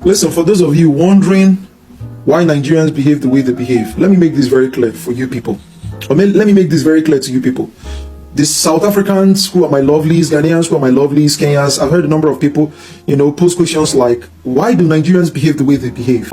Listen, for those of you wondering why Nigerians behave the way they behave, let me make this very clear for you people. Let me make this very clear to you people. The South Africans who are my lovelies, Ghanaians who are my lovelies, Kenyans, I've heard a number of people, pose questions like, why do Nigerians behave the way they behave?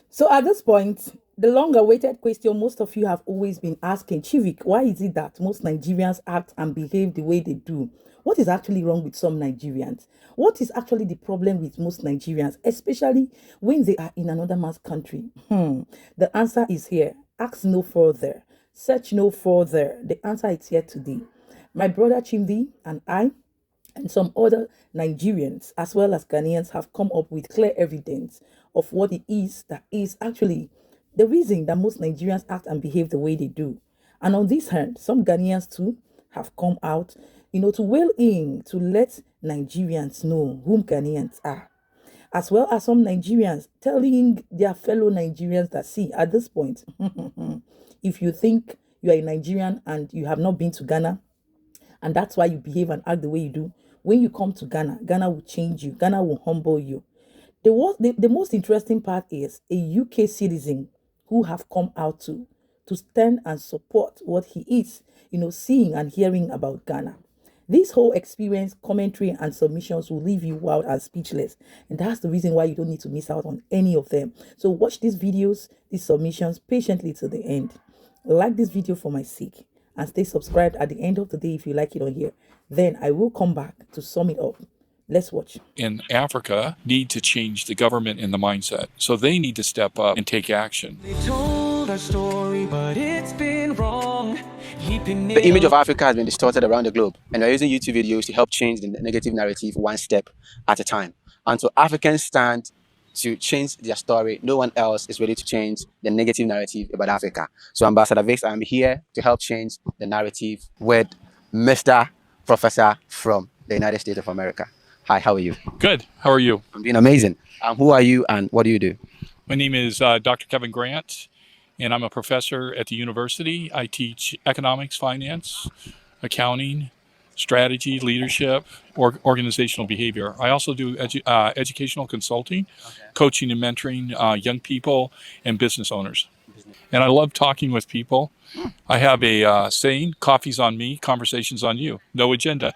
So at this point, the long-awaited question most of you have always been asking, Chivik, why is it that most Nigerians act and behave the way they do? What is actually wrong with some Nigerians? What is actually the problem with most Nigerians, especially when they are in another man's country? The answer is here. Ask no further. Search no further. The answer is here today. My brother Chimdi and I and some other Nigerians as well as Ghanaians have come up with clear evidence of what it is that is actually the reason that most Nigerians act and behave the way they do. And on this hand, some Ghanaians too have come out, to wail in to let Nigerians know whom Ghanaians are, as well as some Nigerians telling their fellow Nigerians that, see, at this point, if you think you are a Nigerian and you have not been to Ghana, and that's why you behave and act the way you do, when you come to Ghana, Ghana will change you, Ghana will humble you. The most interesting part is a UK citizen who have come out to stand and support what he is, seeing and hearing about Ghana. This whole experience, commentary, and submissions will leave you wild and speechless. And that's the reason why you don't need to miss out on any of them. So watch these videos, these submissions patiently to the end. Like this video for my sake and stay subscribed at the end of the day if you like it on here. Then I will come back to sum it up. Let's watch. In Africa need to change the government and the mindset. So they need to step up and take action. They told our story, but it's been wrong. The image of Africa has been distorted around the globe, and we're using YouTube videos to help change the negative narrative one step at a time. Until Africans stand to change their story, no one else is ready to change the negative narrative about Africa. So Ambassador Vix, I'm here to help change the narrative with Mr. Professor from the United States of America. Hi, how are you? Good. How are you? I'm doing amazing. Who are you and what do you do? My name is Dr. Kevin Grant, and I'm a professor at the university. I teach economics, finance, accounting, strategy, leadership, organizational behavior. I also do educational consulting, coaching and mentoring young people and business owners. And I love talking with people. I have a saying, coffee's on me, conversations on you. No agenda.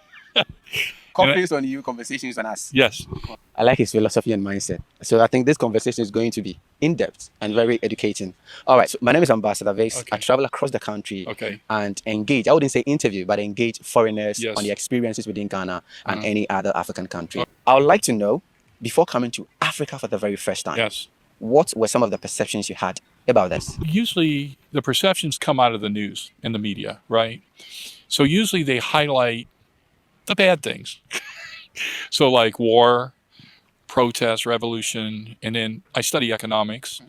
Coffee's on you, conversations on us. Yes. I like his philosophy and mindset. So I think this conversation is going to be in-depth and very educating. All right, so my name is Ambassador Vix. Okay. I travel across the country and engage, I wouldn't say interview, but engage foreigners on the experiences within Ghana and any other African country. I would like to know, before coming to Africa for the very first time, what were some of the perceptions you had about this? Usually the perceptions come out of the news and the media, right? So usually they highlight the bad things. So like war, protest, revolution, and then I study economics,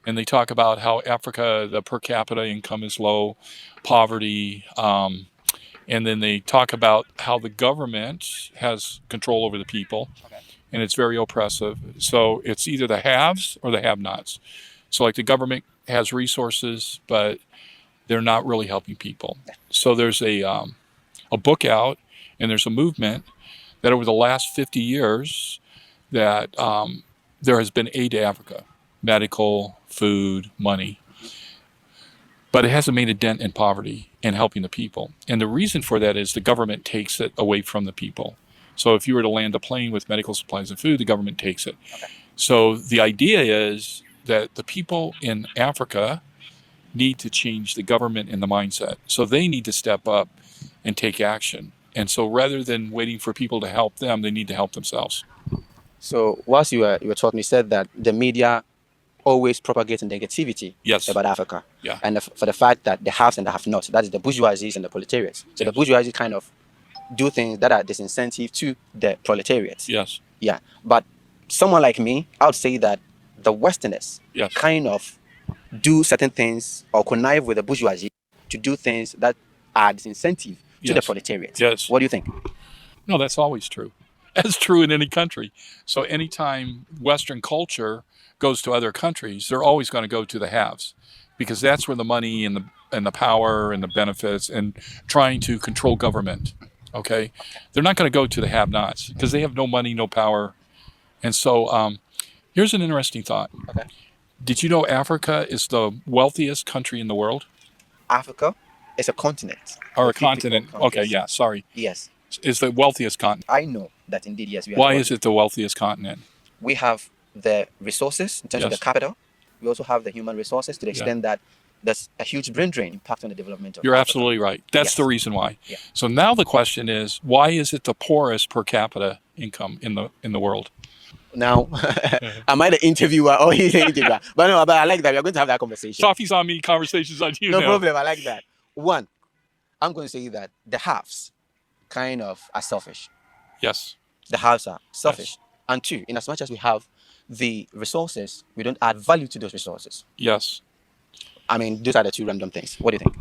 and they talk about how Africa, the per capita income is low, poverty, and then they talk about how the government has control over the people, and it's very oppressive. So it's either the haves or the have-nots. So like the government has resources, but they're not really helping people. So there's a book out, and there's a movement that over the last 50 years that there has been aid to Africa, medical, food, money. But it hasn't made a dent in poverty and helping the people. And the reason for that is the government takes it away from the people. So if you were to land a plane with medical supplies and food, the government takes it. So the idea is that the people in Africa need to change the government and the mindset. So they need to step up and take action. And so rather than waiting for people to help them, they need to help themselves. So whilst you were talking, you said that the media always propagates negativity about Africa. And for the fact that the haves and the have-nots, that is the bourgeoisies and the proletariats. So the bourgeoisie kind of do things that are disincentive to the proletariats. Yeah. But someone like me, I would say that the Westerners kind of do certain things or connive with the bourgeoisie to do things that are disincentive to the proletariat. What do you think? No, that's always true. That's true in any country. So anytime Western culture goes to other countries, they're always going to go to the haves, because that's where the money and the power and the benefits and trying to control government. Okay, they're not going to go to the have-nots because they have no money, no power. And so here's an interesting thought. Okay. Did you know Africa is the wealthiest country in the world? Africa is a continent. Or a continent. Okay, yeah, sorry. Yes. Is the wealthiest continent. I know that indeed, yes. Why is it the wealthiest continent? We have the resources in terms of the capital. We also have the human resources to the extent that there's a huge brain drain impact on the development of You're Africa. absolutely right. That's the reason why. Yeah. So now the question is, why is it the poorest per capita income in the world? Now, am I the interviewer or he's the interviewer? But no, but I like that. We're going to have that conversation. Coffee's on me, conversations on you. No problem. I like that. One, I'm going to say that the haves kind of are selfish. Yes. The haves are selfish. Yes. And two, in as much as we have the resources, we don't add value to those resources. Yes. I mean, those are the two random things. What do you think?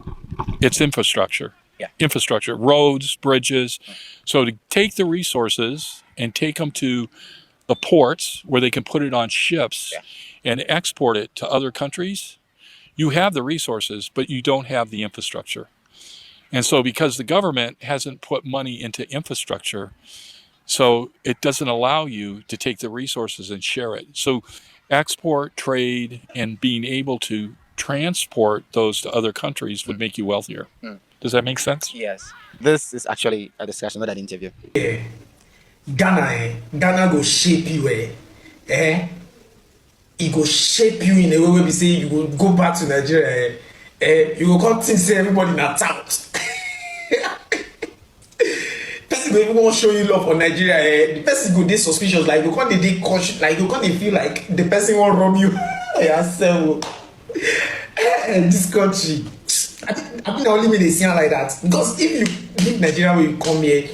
It's infrastructure. Yeah. Infrastructure, roads, bridges. So to take the resources and take them to the ports where they can put it on ships and export it to other countries, you have the resources, but you don't have the infrastructure. And so because the government hasn't put money into infrastructure, so it doesn't allow you to take the resources and share it. So export, trade, and being able to transport those to other countries would make you wealthier. Does that make sense? Yes. This is actually a discussion, not an interview. Ghana go shape you, It go shape you in a way where we say you will go back to Nigeria, you will come to say everybody in a town. Person will even show you love for Nigeria, the person go dey suspicious, like you can't dey cautious, like you can't feel like the person won't rob you. This country, I think the only way they see it like that, because if you leave Nigeria when you come here,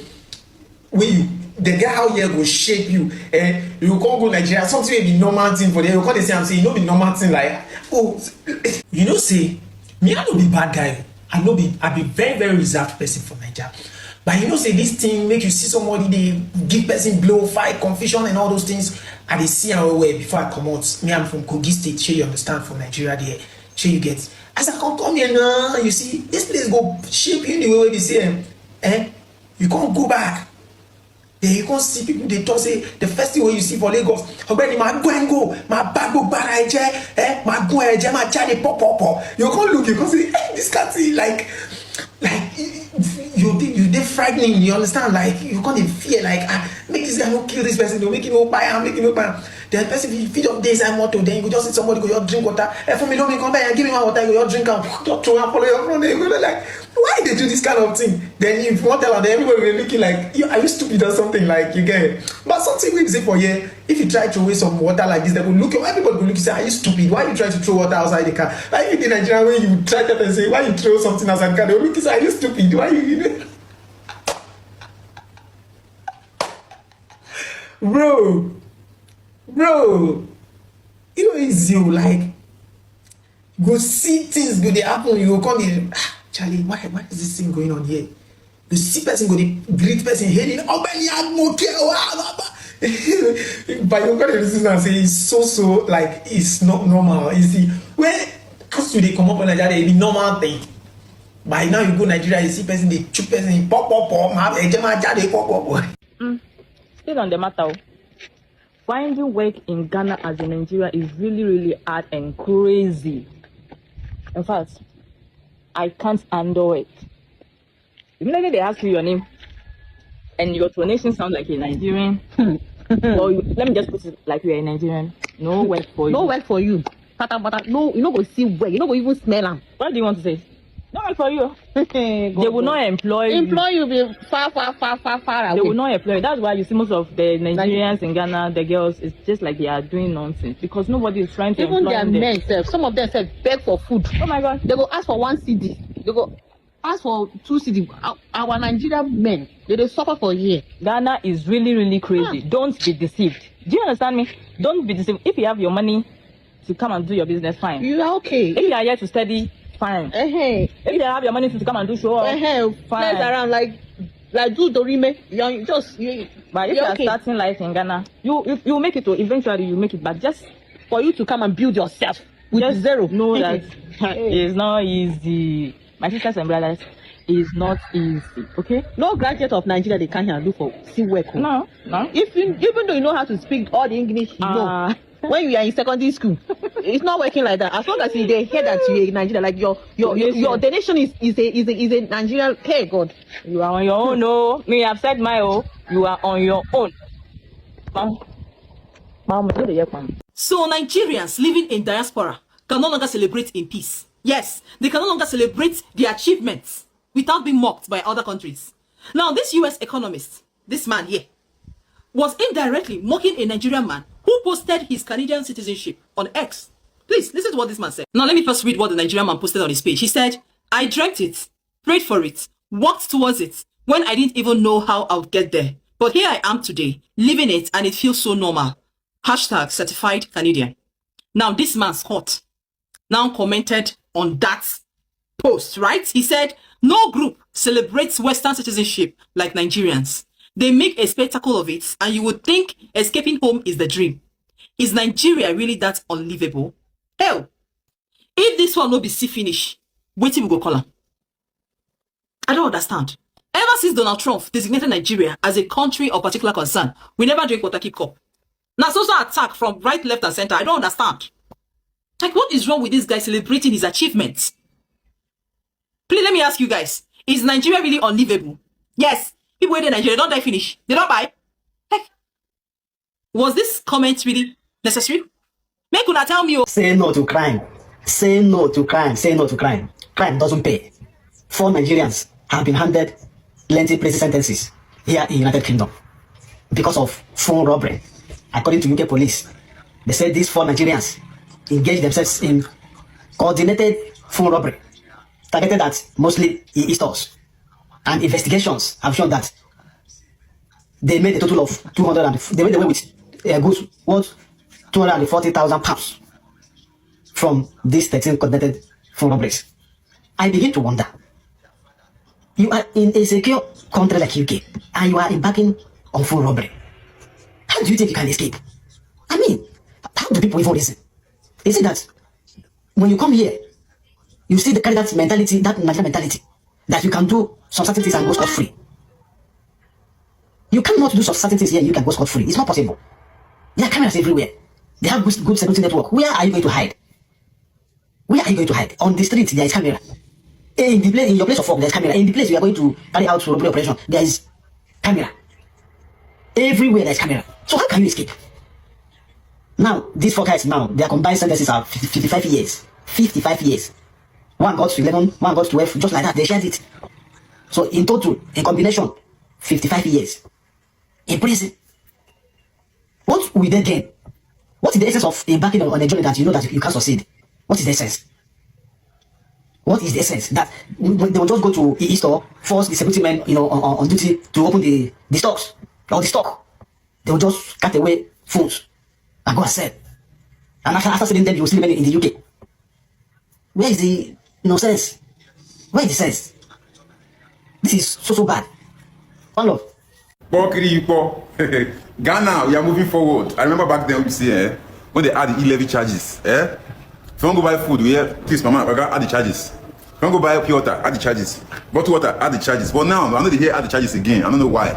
when you the guy how here go shape you, you can't go Nigeria, something will be normal thing for them. You can't say I'm saying, you know, be normal thing like, oh, you know, say me I no be bad guy, I be very very reserved person for Nigeria, but you know say this thing make you see somebody they give person blow, fight, confusion and all those things. I dey see how way before I come out. Me I'm from Kogi State, sure you understand, from Nigeria there, sure you get. As I come here now, you see this place go shape you in the way they say, you can't go back. Then you can't see people they talk say the first thing when you see for Lagos, already my go, my bag go baraje, my go eje, my child pop. You can't look, you can't see this can't see like you they frightening, you understand? Like you can't fear, like make this guy no kill this person, don't make him no buy him, make him no buy him. Then person feed up days and motor, then you go just see somebody go drink water. For me, don't make come by and give me my water, you go drink and just throw and follow your front. You go like, why they do this kind of thing? Then if you want to tell them, then everybody will be looking like, are you stupid or something? Like you get it. But something we say for here, if you try to waste some water like this, they will look. Everybody will look and say, are you stupid? Why you try to throw water outside the car? Like in the Nigerian way, you try to and say, why you throw something outside the car? They will look and say, are you stupid? Why you? Bro, you know it's you like go see things go they happen, you go come in, Charlie, why is this thing going on here? You see person go they greet person heading but you got to listen and say it's so like it's not normal. You see, when as you they come up on Nigeria, it's normal thing. By now you go Nigeria, you see person they chook person pop Still on the matter, finding work in Ghana as in Nigeria is really hard and crazy. In fact, I can't handle it. Immediately they ask you your name and your tonation sounds like a Nigerian. Or let me just put it like you're a Nigerian. No work for you. No work for you. No, you not go see work. You not go even smell them. What do you want to say? No work for you. They will not employ you. Employ you be far away. They will not employ you. That's why you see most of the Nigerians in Ghana, the girls, it's just like they are doing nonsense because nobody is trying to even employ their them. men self, some of them self beg for food. Oh my God. They go ask for 1 CD. They go ask for 2 CD. Our Nigerian men, they suffer for a year. Ghana is really crazy. Don't be deceived. Do you understand me? Don't be deceived. If you have your money to come and do your business, fine. You are okay. If you are here to study, fine. If you have your money to come and do show off, fine. Place around like like do Dorime, you just But if you're you are okay. starting life in Ghana, you make it to eventually you make it, but just For you to come and build yourself with just zero. know that it's not easy. My sisters and brothers, it's not easy. Okay? No graduate of Nigeria they can't here do for see work. No. If you, even though you know how to speak all the English you know, when you are in secondary school, it's not working like that. As long as they hear that you're in Nigeria, like your the nation is a Nigerian. Hey God, You are on your own. No, me have said my own. You are on your own. So Nigerians living in diaspora can no longer celebrate in peace. Yes, they can no longer celebrate their achievements without being mocked by other countries. Now, this US economist, this man here, was indirectly mocking a Nigerian man who posted his Canadian citizenship on X. Please, listen to what this man said. Now, let me first read what the Nigerian man posted on his page. He said, I dreamt it, prayed for it, worked towards it, when I didn't even know how I would get there. But here I am today, living it, and it feels so normal. Hashtag certified Canadian. Now, this man, Scott, now commented on that post, right? He said, no group celebrates Western citizenship like Nigerians. They make a spectacle of it, and you would think escaping home is the dream. Is Nigeria really that unlivable? Hell, if this one no be see finish, wait till we go call him. I don't understand. Ever since Donald Trump designated Nigeria as a country of particular concern, we never drink water keep cup. Now, it's also attack from right, left, and center. I don't understand. Like, what is wrong with this guy celebrating his achievements? Please, let me ask you guys. Is Nigeria really unlivable? Yes. People in Nigeria don't die finish. They don't buy. Heck. Was this comment really necessary? Make una tell me. Say no to crime. Say no to crime. Say no to crime. Crime doesn't pay. 4 Nigerians have been handed lengthy prison sentences here in United Kingdom because of phone robbery. According to UK police, they said these 4 Nigerians engaged themselves in coordinated phone robbery, targeted at mostly e-stores. And investigations have shown that they made a total of they made away with goods worth £240,000 from these 13 coordinated phone robberies. I begin to wonder. You are in a secure country like UK and you are embarking on phone robbery. How do you think you can escape? I mean, how do people even reason? Is it that when you come here, you see the kind of mentality, that Nigerian mentality, that you can do some certain things and go scot-free? You cannot do some certain things here and you can go scot-free. It's not possible. There are cameras everywhere. They have good security network. Where are you going to hide? Where are you going to hide? On the street, there is camera. In your place of work, there is camera. In the place you are going to carry out robbery operation, there is camera. Everywhere there is camera. So how can you escape? Now, these 4 guys now, their combined sentences are 55 years. 55 years. One got to 11, one got to 12, just like that. They shared it. So in total, in combination, 55 years. In prison. What will they gain? What is the essence of embarking on a journey that you know that you can't succeed? What is the essence? What is the essence? That they will just go to the store, force the security men, on duty to open the stocks or the stock. They will just cut away phones and go and sell. And after selling them, you will still remain in the UK. Where is the sense? Where is the sense? This is so bad. One love. Mockery of Ghana, we are moving forward. I remember back then we say when they add the e-levy charges. If you want to buy food, we have please mama, add the charges. If you want to buy pure water, add the charges. Bottled water, add the charges. But now I know they hear add the charges again. I don't know why.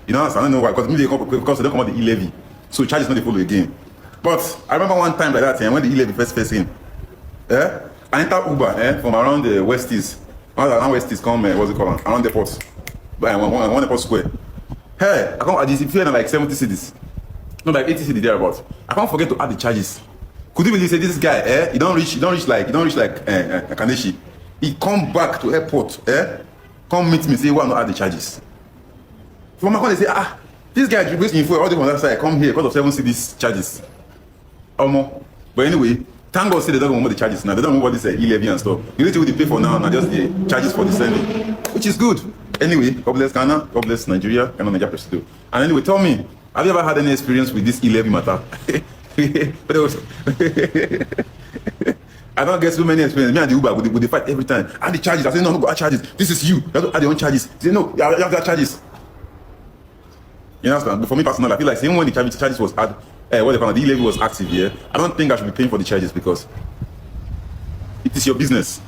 I don't know why. Because maybe because they don't come out the e-levy. So charges not they follow again. But I remember one time like that, when the e-levy first came. I entered Uber from around the West East. Around West East, what's it called? Around the port. By one depot square. Hey, I come at this, if you're like 70 cities. Not like 80 cities thereabouts. I can't forget to add the charges. Could you believe say this guy, he don't reach like Kaneshi. He come back to airport, come meet me, say, why not add the charges? From my they say, this guy brings me for all the one that side, come here because of 7 cities charges. But anyway, thank God say they don't know what the charges now. They don't know what this e-levy and stuff. You need to pay for now, just the charges for the sending, which is good. Anyway, God bless Ghana, God bless Nigeria, Ghana, Nigeria, Presido. And anyway, tell me, have you ever had any experience with this e-levy matter? But also, I don't get so many experience. Me and the Uber, we fight every time. Add the charges. I say, no, go add charges. This is you. You have to add your own charges. They say, no, you have to add charges. You understand? But for me personally, I feel like even when the charges was the e-levy was active here, I don't think I should be paying for the charges because it is your business.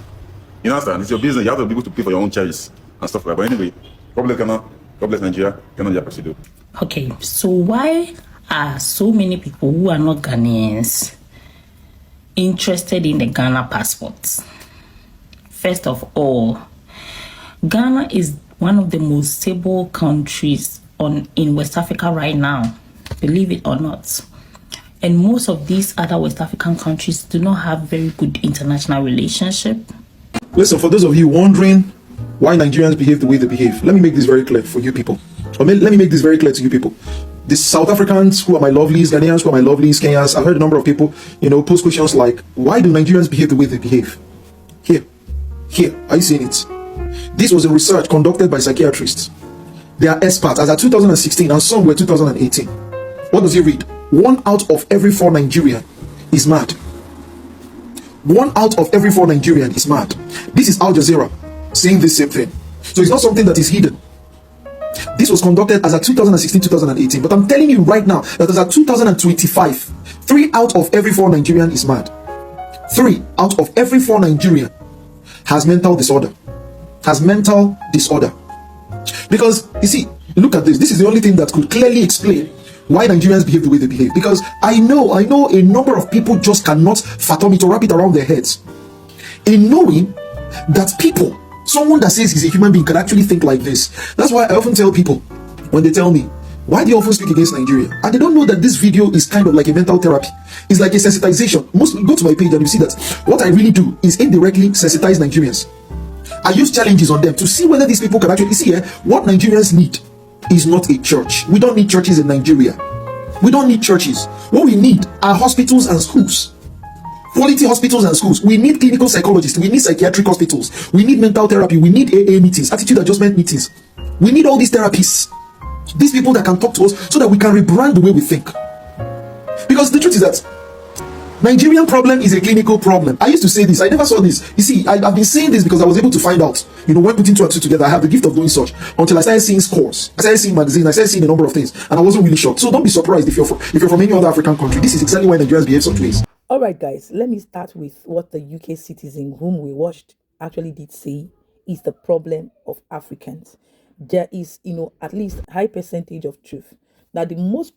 You understand? It's your business. You have to be able to pay for your own charges and stuff like that. But anyway, God bless Ghana, God bless Nigeria, Ghana Presido. Okay, so why are so many people who are not Ghanaians interested in the Ghana passports? First of all, Ghana is one of the most stable countries in West Africa right now, believe it or not. And most of these other West African countries do not have very good international relationship. Listen, for those of you wondering why Nigerians behave the way they behave, let me make this very clear for you people. Let me make this very clear to you people. The South Africans who are my lovelies, Ghanaians who are my lovelies, Kenyans, I've heard a number of people, post questions like, why do Nigerians behave the way they behave? Here, are you seeing it? This was a research conducted by psychiatrists. They are experts as of 2016 and some were 2018. What does he read? 1 out of every 4 Nigerian is mad. 1 out of every 4 Nigerian is mad. This is Al Jazeera saying the same thing. So it's not something that is hidden. This was conducted as of 2016-2018. But I'm telling you right now that as of 2025, 3 out of every 4 Nigerian is mad. 3 out of every 4 Nigerian has mental disorder. Because, you see, look at this. This is the only thing that could clearly explain why Nigerians behave the way they behave. Because I know a number of people just cannot fathom it or wrap it around their heads. In knowing that someone that says he's a human being can actually think like this. That's why I often tell people, when they tell me, why do you often speak against Nigeria? And they don't know that this video is kind of like a mental therapy. It's like a sensitization. Go to my page and you see that what I really do is indirectly sensitize Nigerians. I use challenges on them to see whether these people can actually see what Nigerians need is not a church. We don't need churches in Nigeria. We don't need churches. What we need are hospitals and schools. Quality hospitals and schools. We need clinical psychologists. We need psychiatric hospitals. We need mental therapy. We need AA meetings, attitude adjustment meetings. We need all these therapists. These people that can talk to us so that we can rebrand the way we think. Because the truth is that Nigerian problem is a clinical problem. I used to say this. I never saw this. You see, I've been saying this because I was able to find out, when putting 2 and 2 together, I have the gift of doing such until I started seeing scores. I started seeing magazines. I started seeing a number of things. And I wasn't really shocked. So don't be surprised if you're from any other African country. This is exactly why Nigerians behave such ways. All right, guys, let me start with what the UK citizen whom we watched actually did say is the problem of Africans. There is, at least high percentage of truth. Now, the most,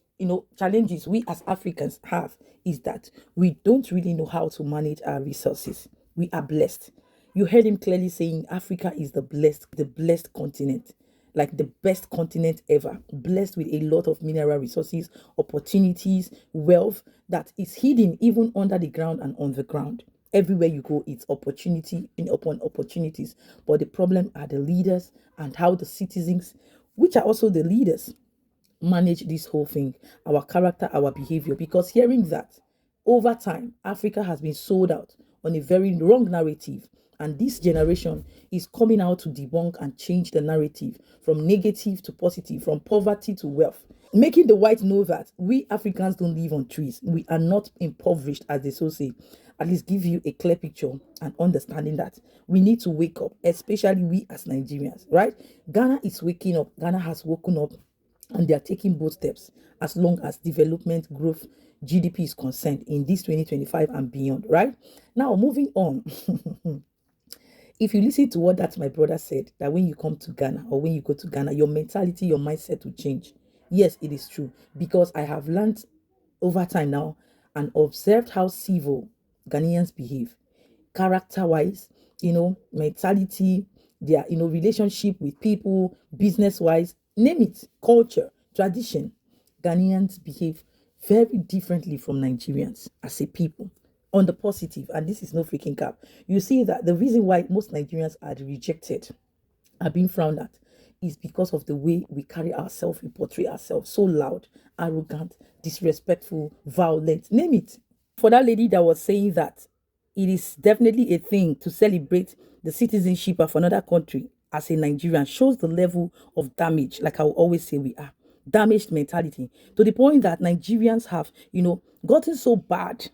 challenges we as Africans have is that we don't really know how to manage our resources. We are blessed. You heard him clearly saying Africa is the blessed continent, like the best continent ever, blessed with a lot of mineral resources, opportunities, wealth that is hidden even under the ground and on the ground. Everywhere you go, it's opportunity upon opportunities. But the problem are the leaders and how the citizens, which are also the leaders, manage this whole thing, our character, our behavior. Because hearing that, over time, Africa has been sold out on a very wrong narrative. And this generation is coming out to debunk and change the narrative from negative to positive, from poverty to wealth, making the whites know that we Africans don't live on trees. We are not impoverished, as they so say. At least give you a clear picture and understanding that we need to wake up, especially we as Nigerians, right? Ghana is waking up. Ghana has woken up and they are taking both steps as long as development, growth, GDP is concerned in this 2025 and beyond, right? Now, moving on. If you listen to what that my brother said, that when you come to Ghana or when you go to Ghana, your mentality, your mindset will change. Yes, it is true. Because I have learned over time now and observed how civil Ghanaians behave. Character-wise, mentality, their, relationship with people, business-wise, name it, culture, tradition. Ghanaians behave very differently from Nigerians as a people. On the positive, and this is no freaking cap, you see that the reason why most Nigerians are rejected, are being frowned at, is because of the way we carry ourselves, we portray ourselves so loud, arrogant, disrespectful, violent, name it. For that lady that was saying that it is definitely a thing to celebrate the citizenship of another country as a Nigerian shows the level of damage, like I will always say we are. Damaged mentality, to the point that Nigerians have, gotten so bad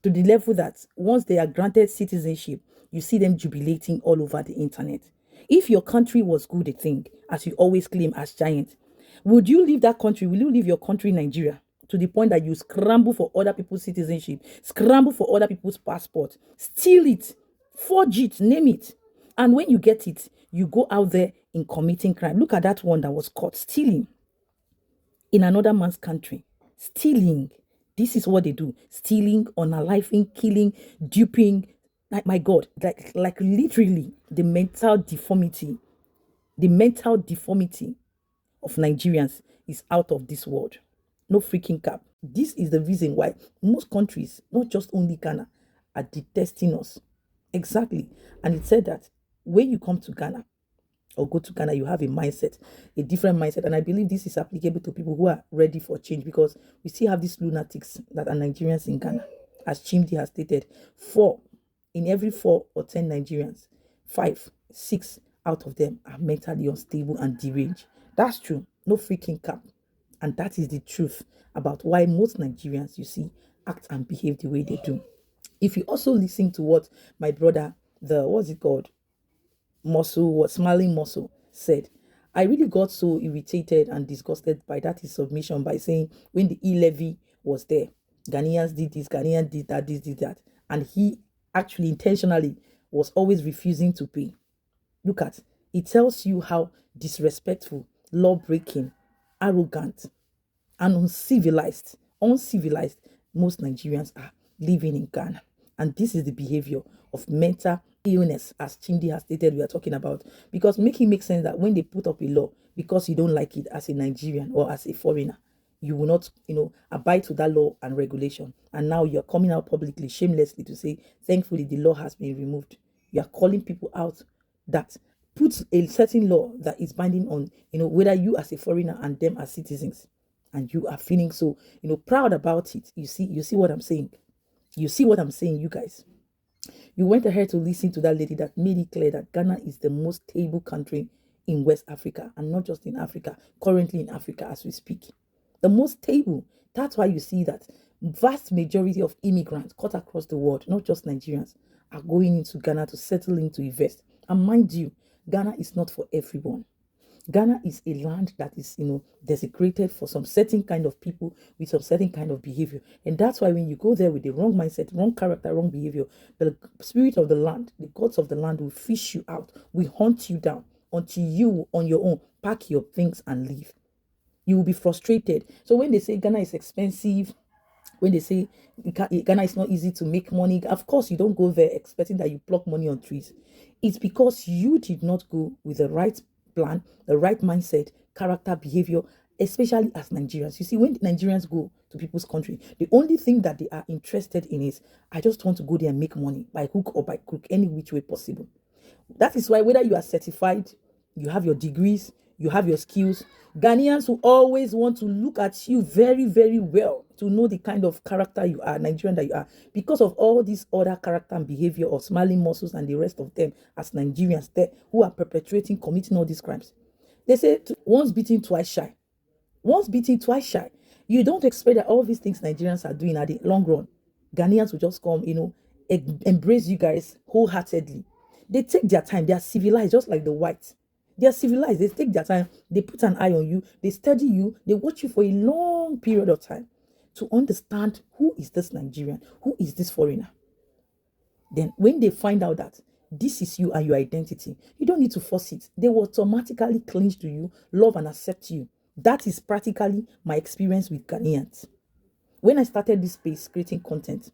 to the level that once they are granted citizenship, you see them jubilating all over the internet. If your country was good a thing, as you always claim as giant, Would you leave that country? Will you leave your country, Nigeria, to the point that you scramble for other people's citizenship, scramble for other people's passport, steal it, forge it, name it, and when you get it, you go out there in committing crime? Look at that one that was caught stealing in another man's country. Stealing. This is what they do. Stealing, unaliving, killing, duping. Like, my God, like literally the mental deformity of Nigerians is out of this world. No freaking cap. This is the reason why most countries, not just only Ghana, are detesting us. Exactly. And it said that when you come to Ghana or go to Ghana, you have a mindset, a different mindset. And I believe this is applicable to people who are ready for change, because we still have these lunatics that are Nigerians in Ghana. As Chimdi has stated, in every 4 or 10 Nigerians, 5, 6 out of them are mentally unstable and deranged. That's true. No freaking cap. And that is the truth about why most Nigerians, you see, act and behave the way they do. If you also listen to what my brother, Smiling Muscle, said, I really got so irritated and disgusted by that his submission by saying when the e-levy was there, Ghanaians did this, Ghanaians did that, this did that. And he actually intentionally was always refusing to pay. Look at it, tells you how disrespectful, law-breaking, arrogant, and uncivilized most Nigerians are living in Ghana. And this is the behavior of mental illness, as Chimdi has stated, we are talking about. Because make it make sense that when they put up a law, because you don't like it as a Nigerian or as a foreigner, you will not, abide to that law and regulation. And now you're coming out publicly, shamelessly, to say, thankfully, the law has been removed. You are calling people out that puts a certain law that is binding on, whether you as a foreigner and them as citizens. And you are feeling so, proud about it. You see what I'm saying? You see what I'm saying, you guys? You went ahead to listen to that lady that made it clear that Ghana is the most stable country in West Africa, and not just in Africa, currently in Africa as we speak. The most stable. That's why you see that vast majority of immigrants cut across the world, not just Nigerians, are going into Ghana to settle in, to invest. And mind you, Ghana is not for everyone. Ghana is a land that is, desecrated for some certain kind of people with some certain kind of behavior. And that's why when you go there with the wrong mindset, wrong character, wrong behavior, the spirit of the land, the gods of the land will fish you out, will hunt you down until you, on your own, pack your things and leave. You will be frustrated. So when they say Ghana is expensive, when they say Ghana is not easy to make money, of course you don't go there expecting that you pluck money on trees. It's because you did not go with the right plan, the right mindset, character, behavior, especially as Nigerians. You see, when Nigerians go to people's country, the only thing that they are interested in is, I just want to go there and make money by hook or by crook, any which way possible. That is why whether you are certified, you have your degrees, you have your skills, Ghanaians will always want to look at you very, very well to know the kind of character you are, Nigerian that you are, because of all this other character and behavior of Smiling Muscles and the rest of them as Nigerians there who are committing all these crimes. They say once beaten, twice shy. Once beaten, twice shy. You don't expect that all these things Nigerians are doing at the long run, Ghanaians will just come, embrace you guys wholeheartedly. They take their time. They are civilized, just like the whites. They are civilized. They take their time. They put an eye on you. They study you. They watch you for a long period of time to understand who is this Nigerian, who is this foreigner. Then when they find out that this is you and your identity, you don't need to force it. They will automatically cling to you, love and accept you. That is practically my experience with Ghanaians. When I started this space creating content,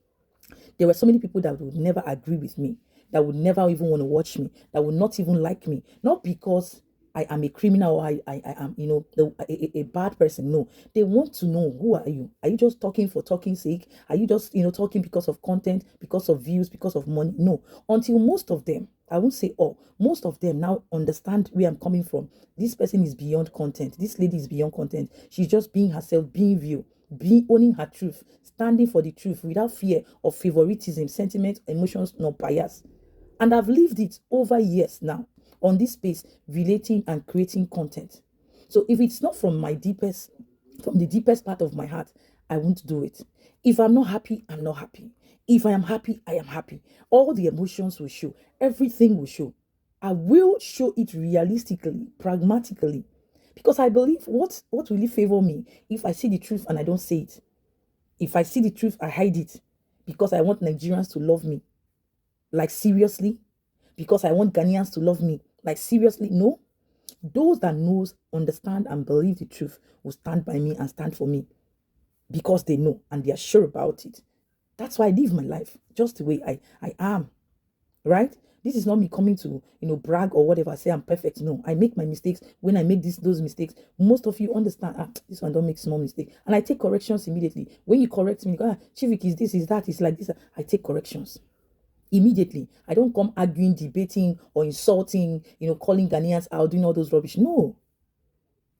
there were so many people that would never agree with me, that would never even want to watch me, that would not even like me. Not because I am a criminal or I am, a bad person. No, they want to know, who are you? Are you just talking for talking's sake? Are you just, talking because of content, because of views, because of money? No, until most of them, I won't say all, most of them now understand where I'm coming from. This person is beyond content. This lady is beyond content. She's just being herself, being real, owning her truth, standing for the truth without fear of favoritism, sentiment, emotions, nor bias. And I've lived it over years now on this space, relating and creating content. So if it's not from the deepest part of my heart, I won't do it. If I'm not happy, I'm not happy. If I am happy, I am happy. All the emotions will show. Everything will show. I will show it realistically, pragmatically. Because I believe what really favor me if I see the truth and I don't say it. If I see the truth, I hide it because I want Nigerians to love me. Like seriously? Because I want Ghanaians to love me. Like seriously? No. Those that knows, understand, and believe the truth will stand by me and stand for me because they know and they are sure about it. That's why I live my life just the way I am. Right? This is not me coming to, brag or whatever, say I'm perfect. No, I make my mistakes. When I make those mistakes, most of you understand, this one don't make small mistake. And I take corrections immediately. When you correct me, you go, Chivik, is this, is that, is like this. I take corrections immediately. I don't come arguing, debating, or insulting, calling Ghanaians out, doing all those rubbish. No,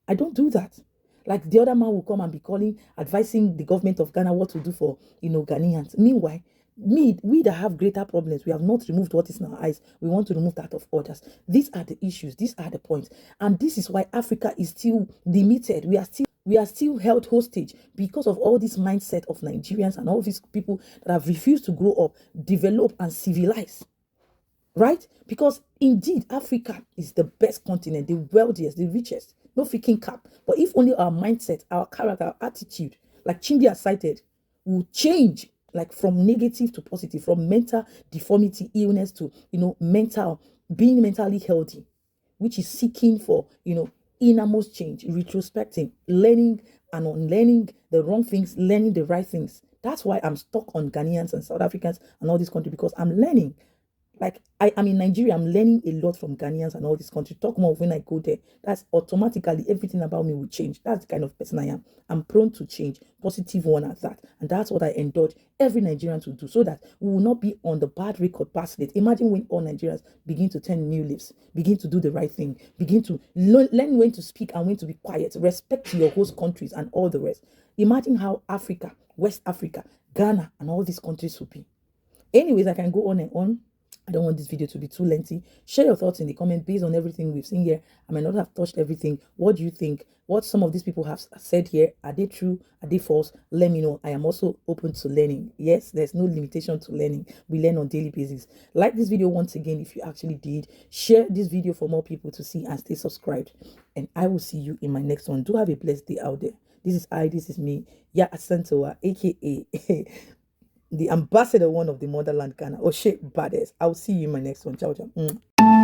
I don't do that. Like the other man will come and be advising the government of Ghana what to do for, Ghanaians. Meanwhile, we that have greater problems, we have not removed what is in our eyes. We want to remove that of others. These are the issues. These are the points. And this is why Africa is still limited. We are still held hostage because of all this mindset of Nigerians and all these people that have refused to grow up, develop, and civilize. Right? Because indeed, Africa is the best continent, the wealthiest, the richest. No freaking cap. But if only our mindset, our character, our attitude, like Chindi has cited, will change, like from negative to positive, from mental deformity, illness to, being mentally healthy, which is seeking for, innermost change, retrospecting, learning and unlearning the wrong things, learning the right things. That's why I'm stuck on Ghanaians and South Africans and all these countries, because I'm learning. Like I'm in Nigeria, I'm learning a lot from Ghanaians and all this country. Talk more when I go there. That's automatically everything about me will change. That's the kind of person I am. I'm prone to change, positive one at that. And that's what I endorse every Nigerian to do, so that we will not be on the bad record path late. Imagine when all Nigerians begin to turn new leaves, begin to do the right thing, begin to learn when to speak and when to be quiet, respect your host countries and all the rest. Imagine how Africa, West Africa, Ghana, and all these countries will be. Anyways, I can go on and on. I don't want this video to be too lengthy. Share your thoughts in the comment based on everything we've seen here. I might not have touched everything. What do you think? What some of these people have said here, are they true? Are they false? Let me know. I am also open to learning. Yes, there's no limitation to learning. We learn on daily basis. Like this video once again if you actually did. Share this video for more people to see and stay subscribed. And I will see you in my next one. Do have a blessed day out there. This is me, Ya Asantoa, aka the ambassador one of the motherland Ghana. Oshe Bades. I'll see you in my next one. Ciao, ciao.